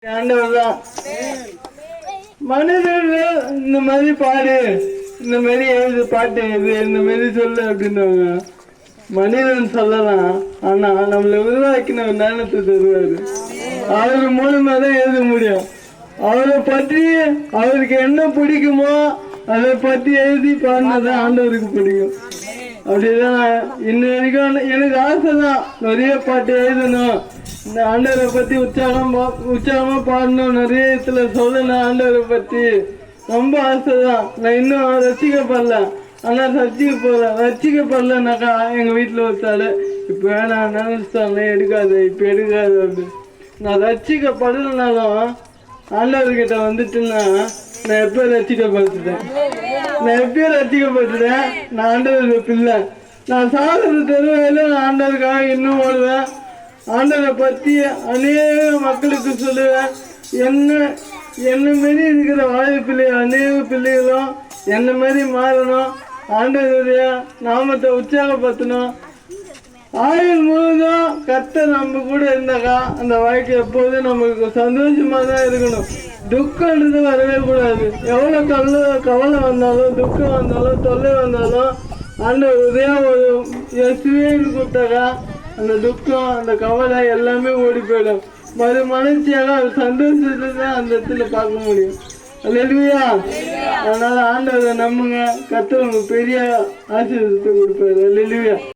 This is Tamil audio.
ஆண்டவர்தான். மனிதர்கள் இந்த மாதிரி பாடு, இந்த மாதிரி எழுது, பாட்டு எழுது, இந்த மாதிரி சொல்லு அப்படின்னுவாங்க. மனிதன் சொல்லலாம், ஆனா நம்மளை உருவாக்கின ஞானத்தை தருவாரு. அவரு மூலமா தான் எழுத முடியும். அவரை பற்றி அவருக்கு என்ன பிடிக்குமோ அதை பற்றி எழுதி பாடினதான் ஆண்டவருக்கு பிடிக்கும். அப்படிதான் இன்ன வரைக்கும் எனக்கு ஆசை தான், நிறைய பாட்டு எழுதணும், இந்த ஆண்டவரை பத்தி உற்சாகமா பாடணும், நிறைய இடத்துல சொல்லணும். ஆண்டவரை பத்தி ரொம்ப ஆசைதான். நான் இன்னும் ரசிக்கப்படல, ஆனா ரசிக்கப்படலனாக்கா எங்க வீட்டுல ஒருத்தாள் இப்ப வேணாம் நினைச்சிட்டாலே எடுக்காது, இப்ப எடுக்காது அப்படின்னு. நான் ரசிக்கப்படலனாலும் ஆண்டவர்கிட்ட வந்துட்டுன்னா நான் எப்ப ரசிக்கப்பட்டுட்டேன். நான் ஆண்டவருக்கு பிள்ளை. நான் சாதனை தருவேல நான் ஆண்டவருக்காக இன்னும் ஓடுவேன். ஆண்டவரை பற்றி அநேக மக்களுக்கு சொல்லுவேன். என்ன மாரி இருக்கிற வாய்ப்பிள்ளை அநேக பிள்ளைகளும் என்ன மாதிரி மாறணும், ஆண்டவருடைய நாமத்தை உற்சாகப்படுத்தணும். ஆயுள் முழுதும் கர்த்தர் நம்ம கூட இருந்தாக்கா அந்த வாழ்க்கை எப்போதும் நமக்கு சந்தோஷமா தான் இருக்கணும். துக்கம்ன்றது வரவே கூடாது. எவ்வளோ கவலை வந்தாலும், துக்கம் வந்தாலும், தொல்லை வந்தாலும் ஆண்டவர் உதயம் ஒரு இயேசுவேன்னு கொடுத்தாக்கா அந்த துக்கம், அந்த கவலை எல்லாமே ஓடி போயிடும். மனசியாக சந்தோஷத்தை தான் அந்த இடத்துல பார்க்க முடியும். அல்லேலூயா. அதனால ஆண்டவரை நம்புங்க, கர்த்தர் உங்களுக்கு பெரிய ஆசீர்வாதத்தை கொடுப்பாரு. அல்லேலூயா.